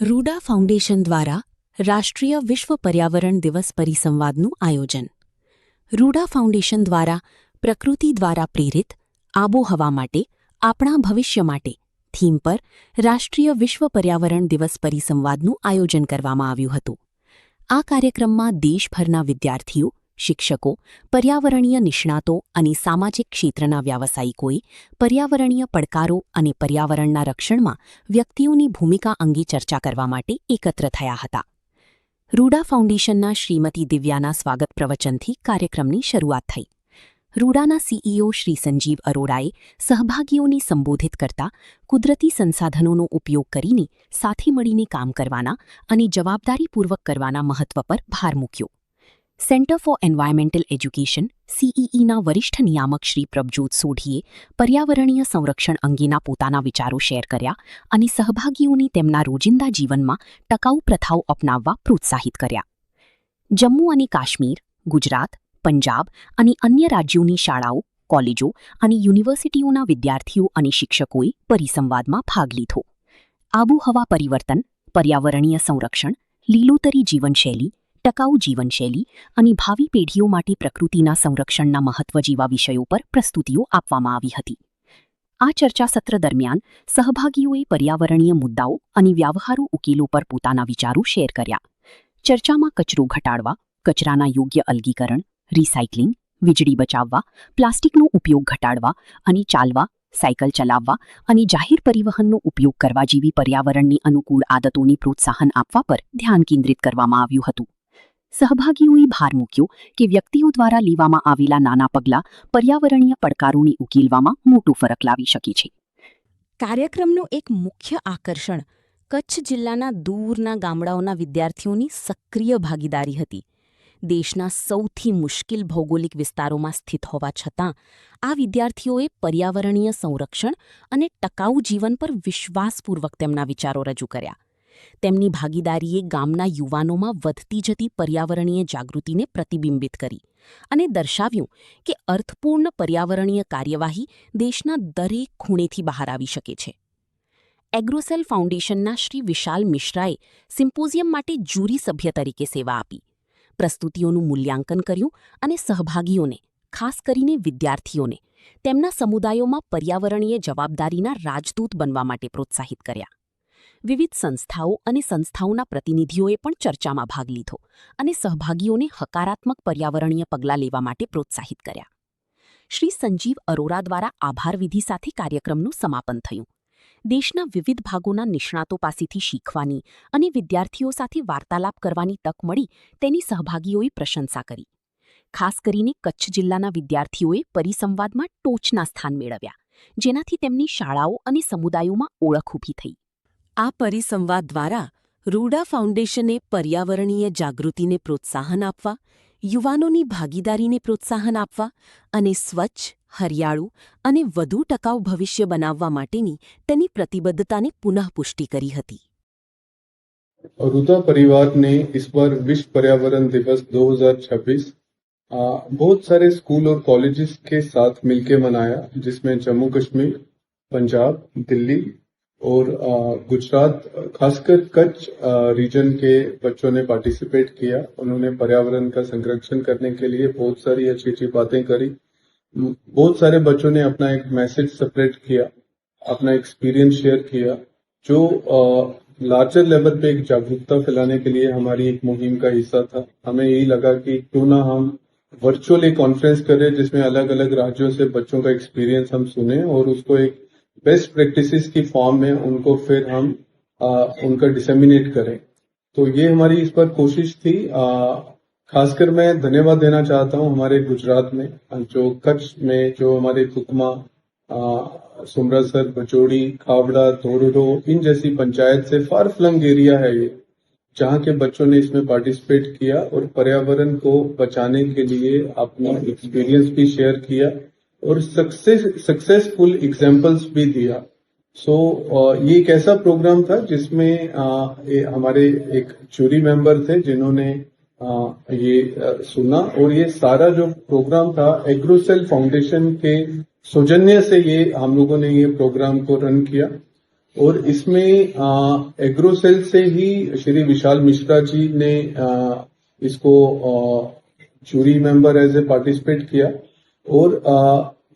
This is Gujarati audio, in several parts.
રૂડા ફાઉન્ડેશન દ્વારા રાષ્ટ્રીય વિશ્વ પર્યાવરણ દિવસ પરિસંવાદનું આયોજન. રૂડા ફાઉન્ડેશન દ્વારા પ્રકૃતિ દ્વારા પ્રેરિત આબોહવા માટે આપણા ભવિષ્ય માટે થીમ પર રાષ્ટ્રીય વિશ્વ પર્યાવરણ દિવસ પરિસંવાદનું આયોજન કરવામાં આવ્યું હતું. આ કાર્યક્રમમાં દેશભરના વિદ્યાર્થીઓ, શિક્ષકો, પર્યાવરણીય નિષ્ણાતો અને સામાજિક ક્ષેત્રના વ્યાવસાયિકોએ પર્યાવરણીય પડકારો અને પર્યાવરણના રક્ષણમાં વ્યક્તિઓની ભૂમિકા અંગે ચર્ચા કરવા માટે એકત્ર થયા હતા. રૂડા ફાઉન્ડેશનના શ્રીમતી દિવ્યાના સ્વાગત પ્રવચનથી કાર્યક્રમની શરૂઆત થઈ. રૂડાના સીઈઓ શ્રી સંજીવ અરોરાએ સહભાગીઓને સંબોધિત કરતા કુદરતી સંસાધનોનો ઉપયોગ કરીને સાથે મળીને કામ કરવાના અને જવાબદારીપૂર્વક કરવાના મહત્વ પર ભાર મૂક્યો. સેન્ટર ફોર એન્વાયરમેન્ટલ એજ્યુકેશન સીઈઈના વરિષ્ઠ નિયામક શ્રી પ્રભજોત સોઢીએ પર્યાવરણીય સંરક્ષણ અંગેના પોતાના વિચારો શેર કર્યા અને સહભાગીઓને તેમના રોજિંદા જીવનમાં ટકાઉ પ્રથાઓ અપનાવવા પ્રોત્સાહિત કર્યા. જમ્મુ અને કાશ્મીર, ગુજરાત, પંજાબ અને અન્ય રાજ્યોની શાળાઓ, કોલેજો અને યુનિવર્સિટીઓના વિદ્યાર્થીઓ અને શિક્ષકોએ પરિસંવાદમાં ભાગ લીધો. આબોહવા પરિવર્તન, પર્યાવરણીય સંરક્ષણ, લીલોતરી જીવનશૈલી, ટકાઉ જીવનશૈલી અને ભાવિ પેઢીઓ માટે પ્રકૃતિના સંરક્ષણના મહત્વ જેવા વિષયો પર પ્રસ્તુતિઓ આપવામાં આવી હતી. આ ચર્ચાસત્ર દરમિયાન સહભાગીઓએ પર્યાવરણીય મુદ્દાઓ અને વ્યવહારુ ઉકેલો પર પોતાના વિચારો શેર કર્યા. ચર્ચામાં કચરો ઘટાડવા, કચરાના યોગ્ય અલગીકરણ, રિસાયકલિંગ, વીજળી બચાવવા, પ્લાસ્ટિકનો ઉપયોગ ઘટાડવા અને ચાલવા, સાયકલ ચલાવવા અને જાહેર પરિવહનનો ઉપયોગ કરવા જેવી પર્યાવરણની અનુકૂળ આદતોને પ્રોત્સાહન આપવા પર ધ્યાન કેન્દ્રિત કરવામાં આવ્યું હતું. સહભાગીઓએ ભાર મૂક્યો કે વ્યક્તિઓ દ્વારા લેવામાં આવેલા નાના પગલાં પર્યાવરણીય પડકારોને ઉકેલવામાં મોટો ફરક લાવી શકે છે. કાર્યક્રમનું એક મુખ્ય આકર્ષણ કચ્છ જિલ્લાના દૂરના ગામડાઓના વિદ્યાર્થીઓની સક્રિય ભાગીદારી હતી. દેશના સૌથી મુશ્કેલ ભૌગોલિક વિસ્તારોમાં સ્થિત હોવા છતાં આ વિદ્યાર્થીઓએ પર્યાવરણીય સંરક્ષણ અને ટકાઉ જીવન પર વિશ્વાસપૂર્વક તેમના વિચારો રજૂ કર્યા. તેમની ભાગીદારીએ ગામના યુવાનોમાં વધતી જતી પર્યાવરણીય જાગૃતિને પ્રતિબિંબિત કરી અને દર્શાવ્યું કે અર્થપૂર્ણ પર્યાવરણીય કાર્યવાહી દેશના દરેક ખૂણેથી બહાર આવી શકે છે. એગ્રોસેલ ફાઉન્ડેશનના શ્રી વિશાલ મિશ્રાએ સિમ્પોઝિયમ માટે જ્યુરી સભ્ય તરીકે સેવા આપી, પ્રસ્તુતિઓનું મૂલ્યાંકન કર્યું અને સહભાગીઓને, ખાસ કરીને વિદ્યાર્થીઓને, તેમના સમુદાયોમાં પર્યાવરણીય જવાબદારીના રાજદૂત બનવા માટે પ્રોત્સાહિત કર્યા. વિવિધ સંસ્થાઓ અને સંસ્થાઓના પ્રતિનિધિઓએ પણ ચર્ચામાં ભાગ લીધો અને સહભાગીઓને હકારાત્મક પર્યાવરણીય પગલાં લેવા માટે પ્રોત્સાહિત કર્યા. શ્રી સંજીવ અરોરા દ્વારા આભાર વિધિ સાથે કાર્યક્રમનું સમાપન થયું. દેશના વિવિધ ભાગોના નિષ્ણાતો પાસેથી શીખવાની અને વિદ્યાર્થીઓ સાથે વાર્તાલાપ કરવાની તક મળી તેની સહભાગીઓએ પ્રશંસા કરી. ખાસ કરીને કચ્છ જિલ્લાના વિદ્યાર્થીઓએ પરિસંવાદમાં ટોચના સ્થાન મેળવ્યા, જેનાથી તેમની શાળાઓ અને સમુદાયોમાં ઓળખ ઊભી થઈ. આ પરિસંવાદ દ્વારા રૂડા ફાઉન્ડેશને પર્યાવરણીય જાગૃતિને પ્રોત્સાહન આપવા, યુવાનોની ભાગીદારીને પ્રોત્સાહન આપવા અને સ્વચ્છ, હરિયાળું અને વધુ ટકાઉ ભવિષ્ય બનાવવા માટેની તેની પ્રતિબદ્ધતાને પુનઃપુષ્ટિ કરી હતી. रूदा परिवार ने इस बार विश्व पर्यावरण दिवस 2026 बहुत सारे स्कूल और कॉलेजेस के साथ मिलकर मनाया, जिसमें जम्मू कश्मीर, पंजाब, दिल्ली और गुजरात, खासकर कच्छ रीजन के बच्चों ने पार्टिसिपेट किया. उन्होंने पर्यावरण का संरक्षण करने के लिए बहुत सारी अच्छी अच्छी बातें करी. बहुत सारे बच्चों ने अपना एक मैसेज सेपरेट किया, अपना एक्सपीरियंस शेयर किया, जो लार्जर लेवल पे एक जागरूकता फैलाने के लिए हमारी एक मुहिम का हिस्सा था. हमें यही लगा कि क्यों ना हम वर्चुअल एक कॉन्फ्रेंस करें जिसमें अलग अलग राज्यों से बच्चों का एक्सपीरियंस हम सुने और उसको एक बेस्ट प्रैक्टिसेस की फॉर्म में उनको फिर हम उनका डिसेमिनेट करें. तो ये हमारी इस पर कोशिश थी. खासकर मैं धन्यवाद देना चाहता हूँ हमारे गुजरात में, जो कच्छ में जो हमारे कुकमा, सुमरासर, बचोड़ी, खावड़ा, धोरडो, इन जैसी पंचायत से फार फ्लंग एरिया है ये, जहाँ के बच्चों ने इसमें पार्टिसिपेट किया और पर्यावरण को बचाने के लिए अपना एक्सपीरियंस भी शेयर किया और सक्सेसफुल एग्जाम्पल्स भी दिया. सो ये एक ऐसा प्रोग्राम था जिसमें हमारे एक जूरी मेंबर थे जिन्होंने ये सुना, और ये सारा जो प्रोग्राम था एग्रोसेल फाउंडेशन के सौजन्य से ये हम लोगों ने ये प्रोग्राम को रन किया. और इसमें एग्रोसेल से ही श्री विशाल मिश्रा जी ने इसको jury member as a participate किया और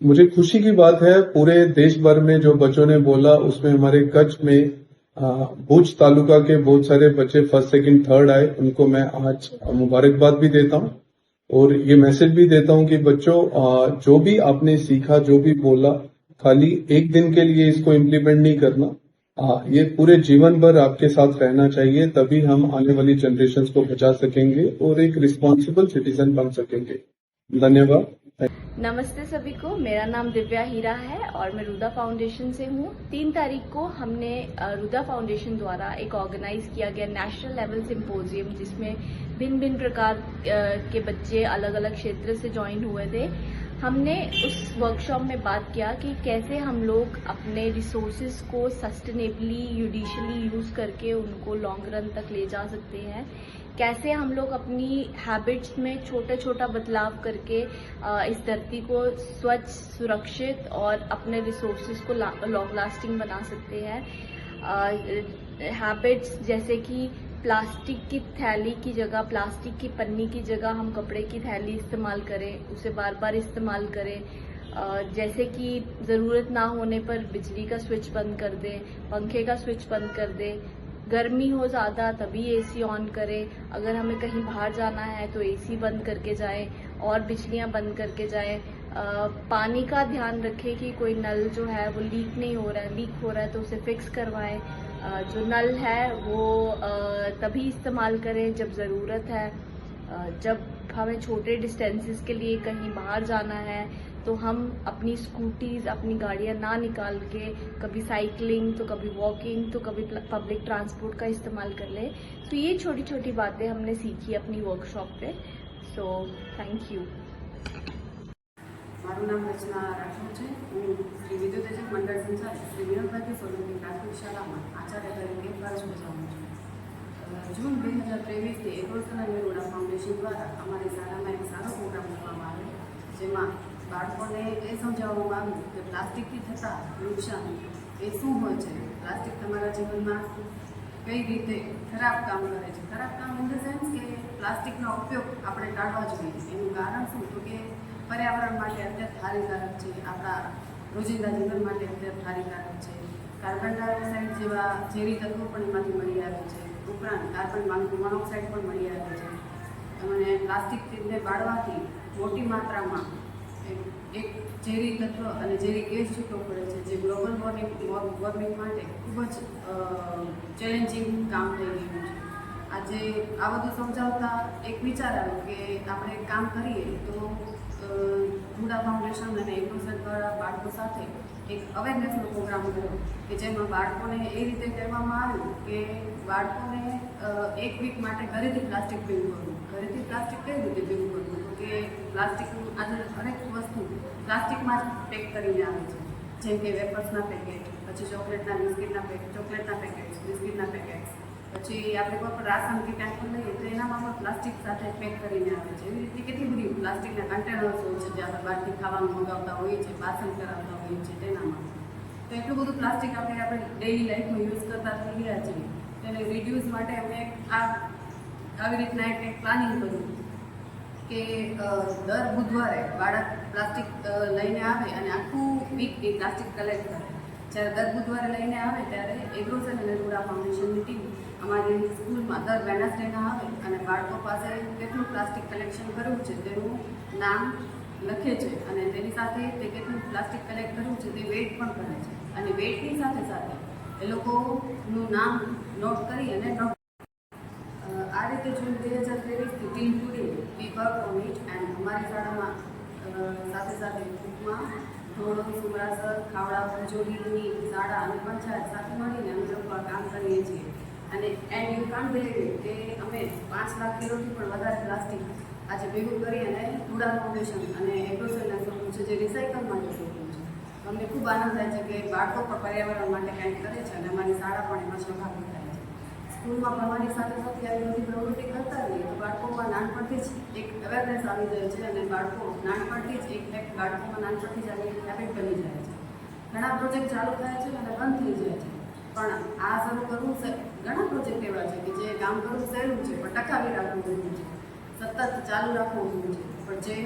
मुझे खुशी की बात है पूरे देश भर में जो बच्चों ने बोला उसमें हमारे कच्छ में भुज तालुका के बहुत सारे बच्चे फर्स्ट सेकंड थर्ड आए, उनको मैं आज मुबारकबाद भी देता हूं और ये मैसेज भी देता हूं कि बच्चों जो भी आपने सीखा, जो भी बोला, खाली एक दिन के लिए इसको इम्प्लीमेंट नहीं करना, ये पूरे जीवन भर आपके साथ रहना चाहिए, तभी हम आने वाली जनरेशन को बचा सकेंगे और एक रिस्पॉन्सिबल सिटीजन बन सकेंगे। धन्यवाद। नमस्ते सभी को, मेरा नाम दिव्या हीरा है और मैं रुदा फाउंडेशन से हूँ। 3 तारीख को हमने रुदा फाउंडेशन द्वारा एक ऑर्गेनाइज किया गया नेशनल लेवल सिंपोजियम, जिसमें भिन्न भिन्न प्रकार के बच्चे अलग अलग क्षेत्र से ज्वाइन हुए थे। हमने उस वर्कशॉप में बात किया कि कैसे हम लोग अपने रिसोर्सेज को सस्टेनेबली यूडिशली यूज करके उनको लॉन्ग रन तक ले जा सकते हैं, कैसे हम लोग अपनी हैबिट्स में छोटा छोटा बदलाव करके इस धरती को स्वच्छ, सुरक्षित और अपने रिसोर्सेज को लॉन्ग लास्टिंग बना सकते हैं। हैबिट्स जैसे कि प्लास्टिक की थैली की जगह, प्लास्टिक की पन्नी की जगह हम कपड़े की थैली इस्तेमाल करें, उसे बार बार इस्तेमाल करें। जैसे कि ज़रूरत ना होने पर बिजली का स्विच बंद कर दें, पंखे का स्विच बंद कर दें, गर्मी हो ज़्यादा तभी एसी ऑन करें, अगर हमें कहीं बाहर जाना है तो एसी बंद करके जाएं और बिजलियां बंद करके जाएं। पानी का ध्यान रखें कि कोई नल जो है वो लीक नहीं हो रहा है, लीक हो रहा है तो उसे फिक्स करवाएं। जो नल है वो तभी इस्तेमाल करें जब ज़रूरत है। जब हमें छोटे डिस्टेंसेस के लिए कहीं बाहर जाना है तो हम अपनी स्कूटीज, अपनी गाड़ियां ना निकाल के कभी साइकिलिंग तो कभी वॉकिंग तो कभी पब्लिक ट्रांसपोर्ट का इस्तेमाल कर ले। तो ये छोटी छोटी बातें हमने सीखी अपनी वर्कशॉप पे। So thank you. મારું નામ રચના રાઠોડ છે। હું શ્રી વિદ્યુત એજન્ટ મંડળ સંચાલક શ્રી વિનોદભાઈ સોલંકી પ્રાથમિક શાળામાં આચાર્ય તરીકે ફરજ બજાવું છું। જૂન 2023થી એગ્રોસેલ અને રૂડા ફાઉન્ડેશન દ્વારા અમારી શાળામાં એક સારો પ્રોગ્રામ કરવામાં આવ્યો, જેમાં બાળકોને એ સમજાવવામાં આવ્યું કે પ્લાસ્ટિકથી થતા નુકસાન એ શું હોય છે, પ્લાસ્ટિક તમારા જીવનમાં કઈ રીતે ખરાબ કામ કરે છે। ખરાબ કામ ઇન ધ સેન્સ કે પ્લાસ્ટિકનો ઉપયોગ આપણે ટાળવા જોઈએ। એનું કારણ શું તો કે पर्यावरण માટે અત્યંત હાનિકારક છે, આપણા રોજિંદા જીવન માટે અત્યંત હાનિકારક છે। કાર્બન ડાયોક્સાઇડ જેવા ઝેરી તત્વો પણ એમાંથી મળી આવે છે, ઉપરાંત કાર્બન મોનોક્સાઇડ પણ મળી આવે છે અને પ્લાસ્ટિકને બાળવાથી મોટી માત્રામાં એક ઝેરી તત્વ અને ઝેરી ગેસ છૂટો પડે છે, જે ગ્લોબલ વોર્મિંગ માટે ખૂબ જ ચેલેન્જિંગ કામ થઈ ગયું છે। આજે આ બધું સમજાવતા એક વિચાર આવ્યો કે આપણે એક કામ કરીએ તો રૂડા ફાઉન્ડેશન અને એગ્રોસેલ દ્વારા બાળકો સાથે એક અવેરનેસનો પ્રોગ્રામ કર્યો કે જેમાં બાળકોને એ રીતે કહેવામાં આવ્યું કે બાળકોને એક વીક માટે ઘરેથી પ્લાસ્ટિક ભેગું કરવું। ઘરેથી પ્લાસ્ટિક કઈ રીતે ભેગું કરવું તો કે પ્લાસ્ટિકનું આજે હરેક વસ્તુ પ્લાસ્ટિકમાં જ પેક કરીને આવે છે, જેમ કે વેફર્સના પેકેટ, પછી ચોકલેટના પેકેટ્સ, બિસ્કિટના પેકેટ્સ, પછી આપણે કોઈ પણ રાશન કે ક્યાંક પણ લઈએ તો એનામાં પણ પ્લાસ્ટિક સાથે પેક કરીને આવે છે। એવી રીતે કેટલી બધી પ્લાસ્ટિકના કન્ટેનર્સ હોય છે જે આપણે બહારથી ખાવાનું મંગાવતા હોઈએ છીએ, પાર્સલ કરાવતા હોઈએ છીએ તેનામાં। તો એટલું બધું પ્લાસ્ટિક આપણે ડેઇલી લાઈફમાં યુઝ કરતા થઈ ગયા છીએ, તેને રિડ્યુસ માટે અમે આવી રીતના એક પ્લાનિંગ કર્યું કે દર બુધવારે બાળક પ્લાસ્ટિક લઈને આવે અને આખું વીક એ પ્લાસ્ટિક કલેક્ટ કરે। જ્યારે દર બુધવારે લઈને આવે ત્યારે એગ્રોસેલ અને રૂડા ફાઉન્ડેશનની ટીમ અમારી સ્કૂલમાં દર વેનસડેના આવે અને બાળકો પાસે કેટલું પ્લાસ્ટિક કલેક્શન કરવું છે તેનું નામ લખે છે અને તેની સાથે તે કેટલું પ્લાસ્ટિક કલેક્ટ કરવું છે તે વેઇટ પણ કરે છે અને વેઇટની સાથે સાથે એ લોકોનું નામ નોટ કરી અને આ રીતે જૂન 2023થી team today we work on it and અમારી શાળામાં સાથે સાથે ગ્રુપમાં ધોરણ, સુમરાસર, ખાવડા, પંચોલીની શાળા અને પંચાયત સાથે મળીને અમે લોકો કામ કરીએ છીએ અને and you can't believe it કે અમે 5 લાખ કિલોથી પણ વધારે પ્લાસ્ટિક આજે ભેગું કરી અને રૂડા ફાઉન્ડેશન અને એગ્રોસેલને સોંપ્યું છે, જે રિસાયકલ માટે સોંપ્યું છે। અમને ખૂબ આનંદ થાય છે કે બાળકો પણ પર્યાવરણ માટે કંઈક કરે છે અને અમારી શાળા પણ એમાં સહભાગી થાય છે। સ્કૂલમાં ભણવાની સાથે સાથે આવી બધી પ્રવૃત્તિ કરતા રહીએ તો બાળકોમાં નાનપણથી જ એક અવેરનેસ આવી જાય છે અને બાળકો નાનપણથી જ નાનપણથી જ આવી હેબિટ બની જાય છે। ઘણા પ્રોજેક્ટ ચાલુ થાય છે અને બંધ થઈ જાય છે, પણ આ શરૂ કરવું ઘણા પ્રોજેક્ટ એવા છે કે જે કામ કરવું સહેલું છે પણ ટકાવી રાખવું જરૂરી છે, સતત ચાલુ રાખવું જરૂરી છે. પણ જે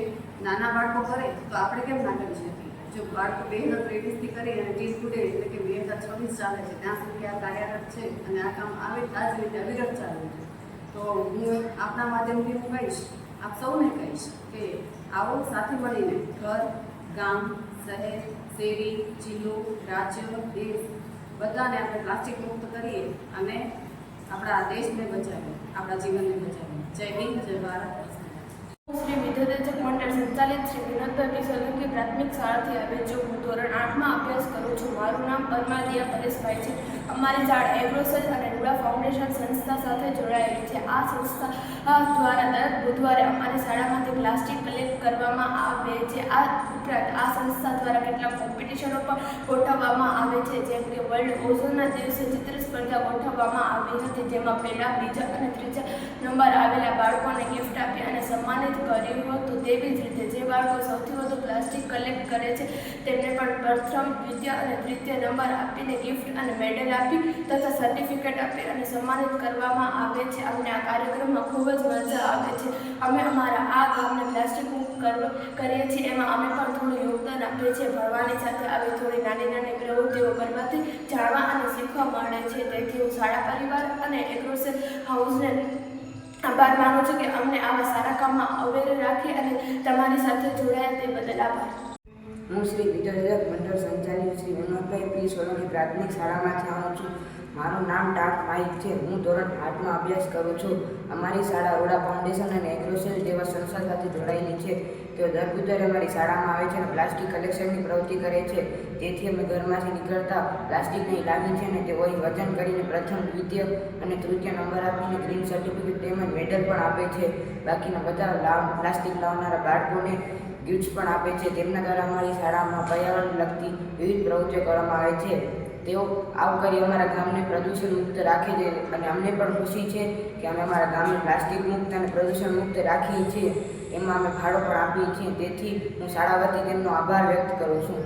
નાના બાળકો કરે તો આપણે કેમ ના કરી શકીએ? જો બાળકો 2023થી કરી અને ટીલ ટુડે એટલે કે 2026 ચાલે છે ત્યાં સુધી આ કાર્યરત છે અને આ કામ આ જ રીતે અવિરત ચાલુ છે. તો હું આપના માધ્યમથી હું કહીશ, આપ સૌને કહીશ કે આવો સાથે મળીને ઘર, ગામ, શહેર, શેરી, જિલ્લો, રાજ્ય, દેશ બધાને આપણે પ્લાસ્ટિક મુક્ત કરીએ અને આપણા દેશને બચાવીએ, આપણા જીવનને બચાવીએ. જય હિન્દ, જય ભારત. શ્રી વિદ્યાદેશક મંડળ સંચાલિત શ્રી વિનોદભાઈ સોલંકી પ્રાથમિક શાળાથી આવે છું. હું ધોરણ 8માં અભ્યાસ કરું છું. મારું નામ પરમાદિયા પરેશભાઈ છે. અમારી શાળા એગ્રોસેલ અને રૂડા ફાઉન્ડેશન સંસ્થા સાથે જોડાયેલી છે. આ સંસ્થા દ્વારા દર બુધવારે અમારી શાળામાંથી પ્લાસ્ટિક કલેક્ટ કરવામાં આવે છે. આ ઉપરાંત આ સંસ્થા દ્વારા કેટલાક કોમ્પિટિશનો પણ ગોઠવવામાં આવે છે, જેમ કે વર્લ્ડ ઓઝોનના દિવસે ચિત્ર સ્પર્ધા ગોઠવવામાં આવી હતી, જેમાં પહેલા, બીજા અને ત્રીજા નંબર આવેલા બાળકોને ગિફ્ટ આપી અને સન્માનિત કર્યું હતું. તેવી જ રીતે જે બાળકો સૌથી વધુ પ્લાસ્ટિક કલેક્ટ કરે છે તેમને પણ પ્રથમ, દ્વિતીય અને તૃતીય નંબર આપીને ગિફ્ટ અને મેડલ આપી તથા સર્ટિફિકેટ આપી અને સન્માનિત કરવામાં આવે છે. અમને આ કાર્યક્રમમાં ખૂબ જ મજા આવે છે. અમે અમારા આ ગામને પ્લાસ્ટિક મુક્ત કરીએ છીએ, એમાં અમે પણ થોડું યોગદાન આપીએ છીએ. ભણવાની સાથે આવી થોડી નાની નાની પ્રવૃત્તિઓ કરવાથી જાણવા અને શીખવા મળે છે. તેથી હું શાળા પરિવાર અને એગ્રોસેલ હાઉસને આભાર માનું છું કે અમને આવા સારા કામમાં અવેર રાખી અને તમારી સાથે જોડાયા તે બદલ આભાર. હું શ્રી વિદ્યાદેશક મંડળ સંચાલિત શ્રી વિનોદભાઈ પી સોલંકી પ્રાથમિક શાળામાંથી આવું છું. મારું નામ ટાક માઇક છે. હું ધોરણ 8માં અભ્યાસ કરું છું. અમારી શાળા રૂડા ફાઉન્ડેશન અને એગ્રોસેલ જેવા સંસ્થા સાથે જોડાયેલી છે. તેઓ દર બુધવારે અમારી શાળામાં આવે છે અને પ્લાસ્ટિક કલેક્શનની પ્રવૃત્તિ કરે છે. તેથી અમે ઘરમાંથી નીકળતા પ્લાસ્ટિકને લાવીએ છીએ અને તેઓ વજન કરીને પ્રથમ, દ્વિતીય અને તૃતીય નંબર આપીને ગ્રીન સર્ટિફિકેટ તેમજ મેડલ પણ આપે છે. બાકીના બધા પ્લાસ્ટિક લાવનારા બાળકોને ગિફ્ટ્સ પણ આપે છે. તેમના દ્વારા અમારી શાળામાં પર્યાવરણ લગતી વિવિધ પ્રવૃત્તિઓ કરવામાં આવે છે. તેઓ આવું કરી અમારા ગામને પ્રદૂષણ મુક્ત રાખે છે અને અમને પણ ખુશી છે કે અમે અમારા ગામને પ્લાસ્ટિક મુક્ત અને પ્રદૂષણ મુક્ત રાખીએ છીએ. એમાં અમે ફાળો પણ આપીએ છીએ. તેથી હું શાળા વતી તેમનો આભાર વ્યક્ત કરું છું.